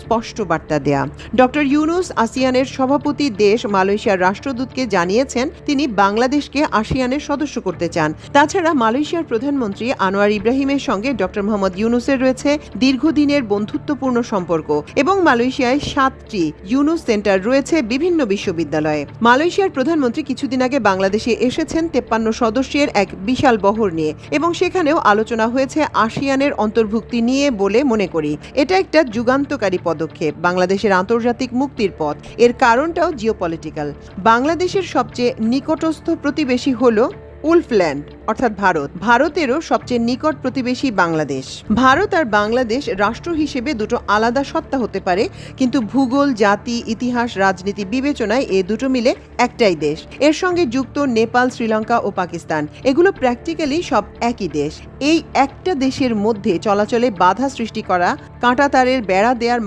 স্পষ্ট বার্তা দেয়া। ডক্টর ইউনুস আসিয়ানের সভাপতি দেশ মালয়েশিয়ার রাষ্ট্রদূতকে জানিয়েছেন তিনি বাংলাদেশকে আসিয়ানের সদস্য করতে চান। তাছাড়া মালয়েশিয়ার প্রধানমন্ত্রী আনোয়ার ইব্রাহিমের সঙ্গে ডক্টর মোহাম্মদ ইউনুসের রয়েছে দীর্ঘদিনের বন্ধুত্বপূর্ণ সম্পর্ক এবং মালয়েশিয়ায় 7টি ইউনুস সেন্টার রয়েছে বিভিন্ন বিশ্ববিদ্যালয়ে। মালয়েশিয়ার প্রধানমন্ত্রী কিছুদিন আগে বাংলাদেশে এসেছেন 53 সদস্যের এক বিশাল বহর নিয়ে এবং সেখানেও আলোচনা হয়েছে আসিয়ানের অন্তর্ভুক্তি নিয়ে বলে মনে করি। এটা একটা যুগান্তকারী পদক্ষেপ, বাংলাদেশের আন্তর্জাতিক মুক্তির পথ। এর কারণটাও জিওপলিটিক্যাল। বাংলাদেশের সবচেয়ে নিকটস্থ প্রতিবেশী হলো উলফল্যান্ড অর্থাৎ ভারতেরও সবচেয়ে নিকট প্রতিবেশী বাংলাদেশ। ভারত আর বাংলাদেশ রাষ্ট্র হিসেবে দুটো আলাদা সত্তা হতে পারে, কিন্তু ভূগোল, জাতি, ইতিহাস, রাজনীতি বিবেচনায় এ দুটো মিলে একটাই দেশ। এর সঙ্গে যুক্ত নেপাল, শ্রীলঙ্কা ও পাকিস্তান, এগুলো প্র্যাকটিক্যালি সব একই দেশ। এই একটা দেশের মধ্যে চলাচলে বাধা সৃষ্টি করা, কাঁটাতারের বেড়া দেওয়ার